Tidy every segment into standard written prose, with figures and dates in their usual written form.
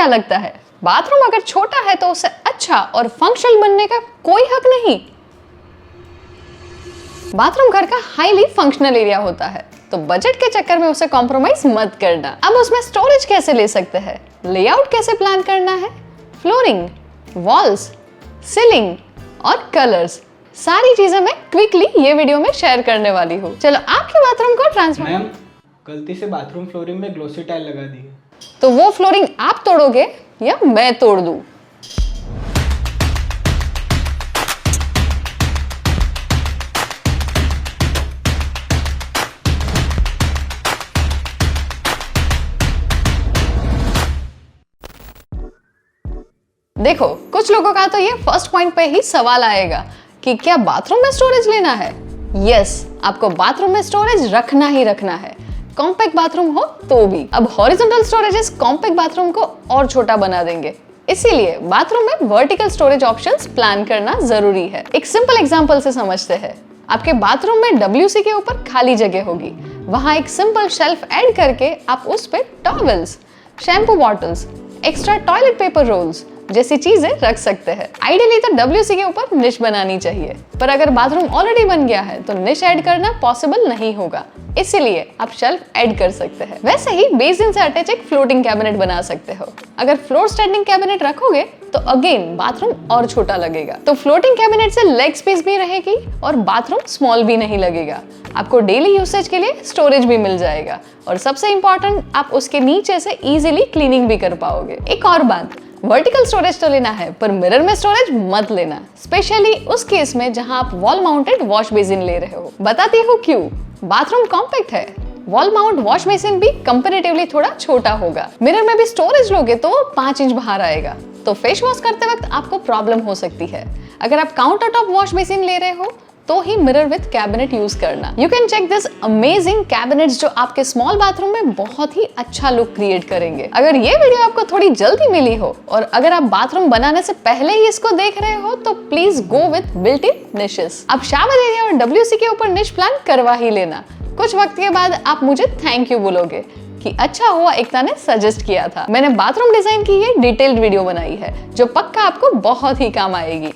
क्या लगता है, बाथरूम अगर छोटा है तो उसे अच्छा और फंक्शनल बनने का कोई हक नहीं? बाथरूम घर का हाईली फंक्शनल एरिया होता है, तो बजट के चक्कर में उसे कॉम्प्रोमाइज मत करना। अब उसमें स्टोरेज कैसे ले सकते हैं, लेआउट कैसे प्लान करना है, फ्लोरिंग, वॉल्स, सीलिंग और कलर्स, सारी चीजें मैं क्विकली ये वीडियो में शेयर करने वाली हूँ। चलो आपके बाथरूम को ट्रांसफॉर्म। मैम, गलती से बाथरूम फ्लोरिंग में ग्लोसी टाइल लगा दी है। तो वो फ्लोरिंग आप तोड़ोगे या मैं तोड़ दूं? देखो, कुछ लोगों का तो ये फर्स्ट पॉइंट पे ही सवाल आएगा कि क्या बाथरूम में स्टोरेज लेना है? यस, आपको बाथरूम में स्टोरेज रखना ही रखना है, कॉम्पैक्ट बाथरूम हो तो भी। अब हॉरिजॉन्टल स्टोरेजेस कॉम्पैक्ट बाथरूम को और छोटा बना देंगे, इसीलिए बाथरूम में वर्टिकल स्टोरेज ऑप्शंस प्लान करना जरूरी है। एक सिंपल एग्जांपल से समझते हैं। आपके बाथरूम में WC के ऊपर खाली जगह होगी, वहां एक सिंपल शेल्फ ऐड करके आप उस पे towels, shampoo bottles, extra toilet paper roles जैसी चीजें रख सकते हैं। आइडियली तो WC के ऊपर निश बनानी चाहिए, पर अगर बाथरूम ऑलरेडी बन गया है तो निश ऐड करना पॉसिबल नहीं होगा, इसीलिए आप शेल्फ ऐड कर सकते हैं। वैसे ही बेसिन से अटैच एक फ्लोटिंग कैबिनेट बना सकते हो। अगर फ्लोर स्टैंडिंग कैबिनेट रखोगे तो अगेन बाथरूम और छोटा लगेगा। तो फ्लोटिंग कैबिनेट से लेग स्पेस भी रहेगी और बाथरूम स्मॉल भी नहीं लगेगा। आपको डेली यूसेज के लिए स्टोरेज भी मिल जाएगा और सबसे इंपॉर्टेंट, आप उसके नीचे से इजीली क्लीनिंग भी कर पाओगे। एक और बात, वर्टिकल स्टोरेज तो लेना है पर मिरर में स्टोरेज मत लेना, स्पेशली उस केस में जहां आप वॉल माउंटेड वॉश बेसिन ले रहे हो। बताती हूँ क्यों। बाथरूम कॉम्पैक्ट है, वॉल माउंट वॉश बेसिन भी कंपैरेटिवली थोड़ा छोटा होगा। मिरर में भी स्टोरेज लोगे तो 5 इंच बाहर आएगा, तो फेस वॉश करते वक्त आपको प्रॉब्लम हो सकती है। अगर आप काउंटर टॉप वॉश बेसिन ले रहे हो तो ही मिरर विद कैबिनेट यूज करना। You can check this amazing cabinets जो आपके स्मॉल बाथरूम में बहुत ही अच्छा लुक क्रिएट करेंगे। अगर ये वीडियो आपको थोड़ी जल्दी मिली हो और अगर आप बाथरूम बनाने से पहले ही इसको देख रहे हो तो please go with built in niches. अब शावर एरिया और WC के ऊपर निश प्लान करवा ही लेना। कुछ वक्त के बाद आप मुझे थैंक यू बोलोगे कि अच्छा हुआ एकता ने सजेस्ट किया था। मैंने बाथरूम डिजाइन की ये डिटेल्ड वीडियो बनाई है जो पक्का आपको बहुत ही काम आएगी।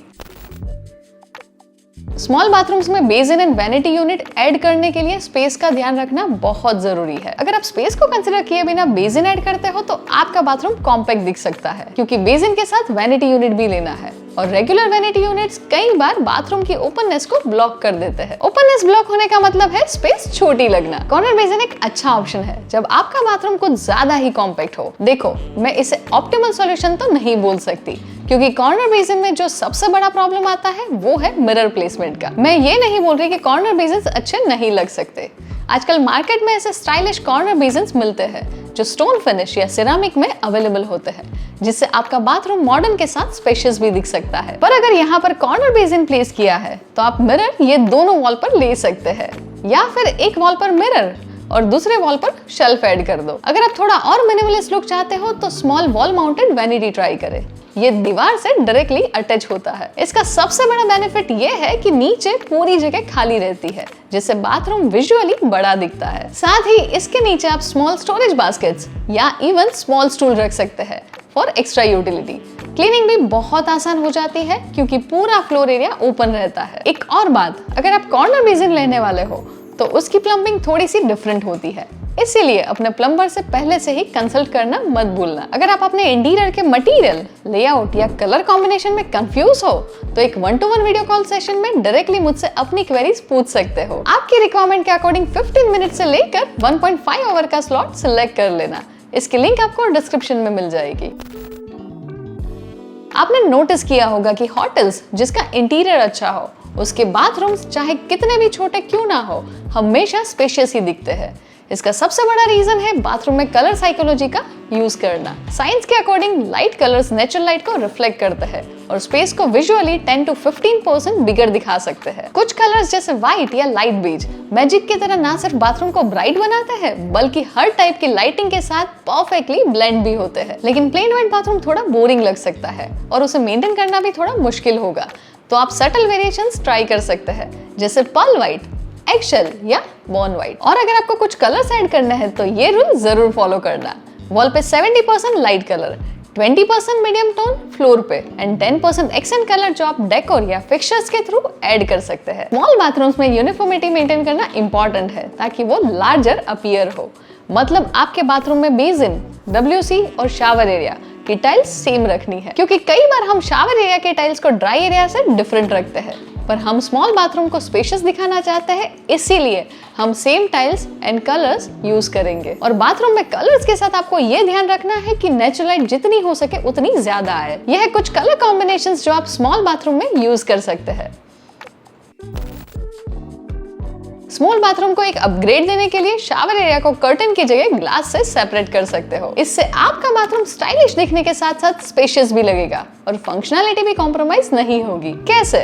स्मॉल बाथरूम्स में basin and vanity unit add करने के लिए स्पेस का ध्यान रखना बहुत जरूरी है। अगर आप स्पेस को कंसीडर किए बिना बेसिन ऐड करते हो तो आपका बाथरूम कॉम्पैक्ट दिख सकता है, क्योंकि बेसिन के साथ वैनिटी यूनिट भी लेना है और रेगुलर वैनिटी यूनिट्स कई बार बाथरूम की ओपननेस को ब्लॉक कर देते हैं। ओपननेस ब्लॉक होने का मतलब है स्पेस छोटी लगना। कॉर्नर बेसिन एक अच्छा ऑप्शन है जब आपका बाथरूम कुछ ज्यादा ही कॉम्पैक्ट हो। देखो, मैं इसे ऑप्टिमल सॉल्यूशन तो नहीं बोल सकती, क्योंकि कॉर्नर बेसिन में जो सबसे बड़ा प्रॉब्लम आता है वो है मिरर प्लेसमेंट का। मैं ये नहीं बोल रही कि कॉर्नर बेसिन्स अच्छे नहीं लग सकते। आजकल मार्केट में ऐसे स्टाइलिश कॉर्नर बेसिन्स मिलते हैं जो स्टोन फिनिश या सिरामिक में अवेलेबल होते हैं, जिससे आपका बाथरूम मॉडर्न के साथ स्पेशियस भी दिख सकता है। पर अगर यहाँ पर कॉर्नर बेसिन प्लेस किया है तो आप मिरर ये दोनों वॉल पर ले सकते हैं, या फिर एक वॉल पर मिरर और दूसरे वॉल पर शेल्फ ऐड कर दो। अगर आप थोड़ा और मिनिमलिस्ट लुक चाहते हो तो small wall mounted vanity try करें। ये दीवार से डायरेक्टली अटैच होता है। इसका सबसे बड़ा बेनिफिट ये है कि नीचे पूरी जगह खाली रहती है, जिससे बाथरूम विजुअली बड़ा दिखता है। साथ ही इसके नीचे आप स्मॉल स्टोरेज बास्केट्स या इवन स्मॉल स्टूल रख सकते हैं फॉर एक्स्ट्रा यूटिलिटी। क्लीनिंग भी बहुत आसान हो जाती है क्योंकि पूरा फ्लोर एरिया ओपन रहता है। एक और बात, अगर आप कॉर्नर बेसिन लेने वाले हो तो उसकी प्लम्बिंग थोड़ी सी डिफरेंट होती है, इसीलिए अपने प्लम्बर से पहले से ही कंसल्ट करना मत भूलना। अगर आप अपने इंटीरियर के मटेरियल, लेआउट या कलर कॉम्बिनेशन में कंफ्यूज हो तो एक 1-to-1 वीडियो कॉल सेशन में डायरेक्टली मुझसे अपनी क्वेरीज पूछ सकते हो। आपकी रिक्वायरमेंट के अकॉर्डिंग 15 मिनट से लेकर 1.5 आवर का स्लॉट सिलेक्ट कर लेना। इसकी लिंक आपको डिस्क्रिप्शन में मिल जाएगी। आपने नोटिस किया होगा कि होटल्स जिसका इंटीरियर अच्छा हो उसके बाथरूम्स चाहे कितने भी छोटे क्यों ना हो, हमेशा स्पेशियस ही दिखते हैं। इसका सबसे बड़ा रीजन है बाथरूम में कलर साइकोलॉजी का यूज करना। साइंस के according light colours natural light को रिफ्लेक्ट करते हैं और स्पेस को विजुअली 10 to 15% बिगर दिखा सकते हैं। कुछ कलर्स जैसे व्हाइट या लाइट बेज मैजिक की तरह ना सिर्फ बाथरूम को ब्राइट बनाते हैं बल्कि हर टाइप की लाइटिंग के साथ परफेक्टली ब्लेंड भी होते हैं। लेकिन प्लेन व्हाइट बाथरूम थोड़ा बोरिंग लग सकता है और उसे मेंटेन करना भी थोड़ा मुश्किल होगा, तो आप सटल वेरिएशंस ट्राई कर सकते हैं जैसे पर्ल व्हाइट, एगशेल या बॉर्न व्हाइट। और अगर आपको कुछ कलर्स ऐड करने हैं तो ये रूल जरूर फॉलो करना। वॉल पे 70% light colour, 20% medium tone floor पे एंड 10% एक्सेंट कलर जो आप डेकोर या फिक्सचर्स के थ्रू ऐड कर सकते हैं। स्मॉल बाथरूम्स में यूनिफॉर्मिटी मेंटेन करना इंपॉर्टेंट है ताकि वो लार्जर अपीयर हो। मतलब आपके बाथरूम में बेसिन, WC और शावर एरिया की टाइल्स सेम रखनी है, क्योंकि कई बार हम शावर एरिया के टाइल्स को ड्राई एरिया से डिफरेंट रखते हैं, पर हम स्मॉल बाथरूम को स्पेशियस दिखाना चाहते हैं, इसीलिए हम same tiles and colours use करेंगे। और बाथरूम में कलर्स के साथ आपको ये ध्यान रखना है कि नेचुरल लाइट जितनी हो सके उतनी ज्यादा आए। यह है कुछ कलर कॉम्बिनेशंस जो आप स्मॉल बाथरूम में यूज कर सकते हैं। स्मॉल बाथरूम को एक अपग्रेड देने के लिए शावर एरिया को कर्टन की जगह ग्लास से सेपरेट कर सकते हो। इससे आपका बाथरूम स्टाइलिश दिखने के साथ साथ स्पेशियस भी लगेगा और फंक्शनैलिटी भी कॉम्प्रोमाइज नहीं होगी। कैसे?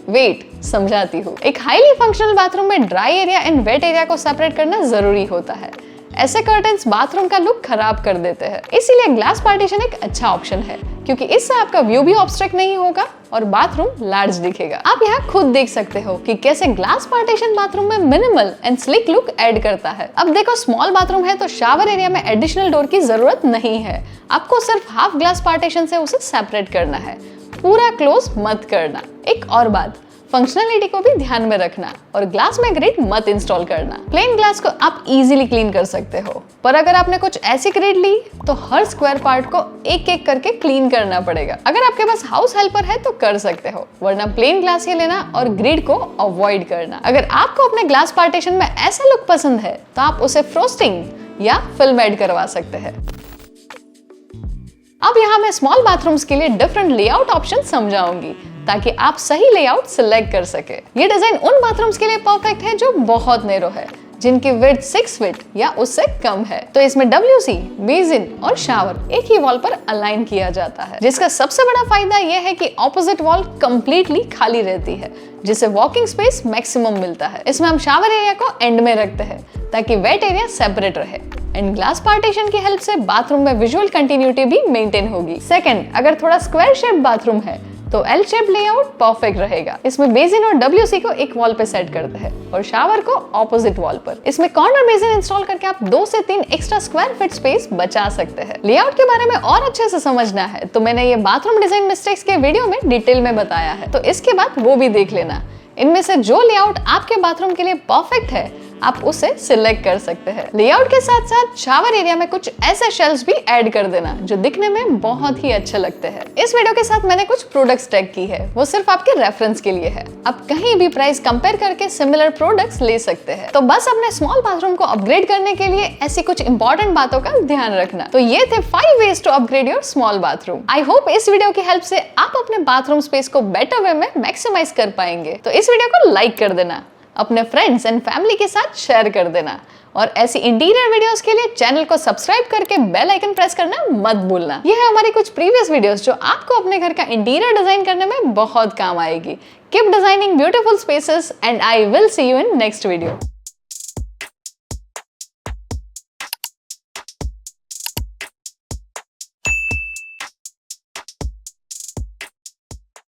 वेट, समझाती हूँ। एक हाईली फंक्शनल बाथरूम में dry area and wait area को सेपरेट करना जरूरी होता है। ऐसे कर्टन्स बाथरूम का लुक खराब कर देते हैं, इसीलिए ग्लास पार्टीशन एक अच्छा ऑप्शन है, क्योंकि इससे आपका व्यू भी ऑब्स्ट्रक्ट नहीं होगा और बाथरूम लार्ज दिखेगा। आप यहाँ खुद देख सकते हो कि कैसे ग्लास पार्टीशन बाथरूम में minimal and sleek look add करता है। अब देखो, स्मॉल बाथरूम है तो शावर एरिया में एडिशनल डोर की जरूरत नहीं है। आपको सिर्फ हाफ ग्लास पार्टीशन से उसे सेपरेट करना है, पूरा क्लोज मत करना। एक और बात, फंक्शनैलिटी को भी ध्यान में रखना और ग्लास में ग्रिड मत इंस्टॉल करना। प्लेन ग्लास को आप इजीली क्लीन कर सकते हो, पर अगर आपने कुछ ऐसी ग्रिड ली तो हर स्क्वायर पार्ट को एक एक करके क्लीन करना पड़ेगा। अगर आपके पास हाउस हेल्पर है तो कर सकते हो, वरना प्लेन ग्लास ही लेना और ग्रिड को अवॉइड करना। अगर आपको अपने ग्लास पार्टीशन में ऐसा लुक पसंद है तो आप उसे फ्रोस्टिंग या फिल्म ऐड करवा सकते हैं। अब यहाँ मैं स्मॉल बाथरूम्स के लिए डिफरेंट लेआउट ऑप्शन समझाऊंगी ताकि आप सही लेआउट सिलेक्ट कर सके। ये डिजाइन उन बाथरूम्स के लिए परफेक्ट है जो बहुत नैरो है, जिनकी विड्थ 6 फीट या उससे कम है। तो इसमें WC, बेसिन और शावर एक ही वॉल पर अलाइन किया जाता है, जिसका सबसे बड़ा फायदा यह है कि ऑपोजिट वॉल कंप्लीटली खाली रहती है, जिससे वॉकिंग स्पेस मैक्सिमम मिलता है। इसमें हम शावर एरिया को एंड में रखते हैं ताकि वेट एरिया सेपरेट रहे एंड ग्लास पार्टीशन की हेल्प से बाथरूम में विजुअल कंटिन्यूटी भी मेंटेन होगी। सेकंड, अगर थोड़ा स्क्वायर शेप बाथरूम है तो L शेप लेआउट परफेक्ट रहेगा। इसमें बेसिन और WC को एक वॉल पे सेट करते हैं और शावर को ऑपोजिट वॉल पर। इसमें कॉर्नर बेसिन इंस्टॉल करके आप 2 से 3 एक्स्ट्रा स्क्वायर फीट स्पेस बचा सकते हैं। लेआउट के बारे में और अच्छे से समझना है तो मैंने ये बाथरूम डिजाइन मिस्टेक्स के वीडियो में डिटेल में बताया है, तो इसके बाद वो भी देख लेना। इनमें से जो लेआउट आपके बाथरूम के लिए परफेक्ट है आप उसे सिलेक्ट कर सकते हैं। लेआउट के साथ साथ शावर एरिया में कुछ ऐसे शेल्व्स भी ऐड कर देना जो दिखने में बहुत ही अच्छे लगते हैं। इस वीडियो के साथ मैंने कुछ प्रोडक्ट्स टैग की है, वो सिर्फ आपके रेफरेंस के लिए है। आप कहीं भी प्राइस कंपेयर करके सिमिलर प्रोडक्ट्स ले सकते हैं। तो बस अपने स्मॉल बाथरूम को अपग्रेड करने के लिए ऐसी कुछ इंपॉर्टेंट बातों का ध्यान रखना। तो ये थे 5 ways to upgrade your small bathroom. I hope इस वीडियो की हेल्प से आप अपने बाथरूम स्पेस को बेटर वे में मैक्सिमाइज कर पाएंगे। तो इस वीडियो को लाइक कर देना, अपने फ्रेंड्स एंड फैमिली के साथ शेयर कर देना और ऐसी इंटीरियर वीडियोस के लिए चैनल को सब्सक्राइब करके बेल आइकन प्रेस करना मत भूलना। ये है हमारी कुछ प्रीवियस वीडियोस जो आपको अपने घर का इंटीरियर डिजाइन करने में बहुत काम आएगी। Keep designing beautiful spaces and I will see you in next video.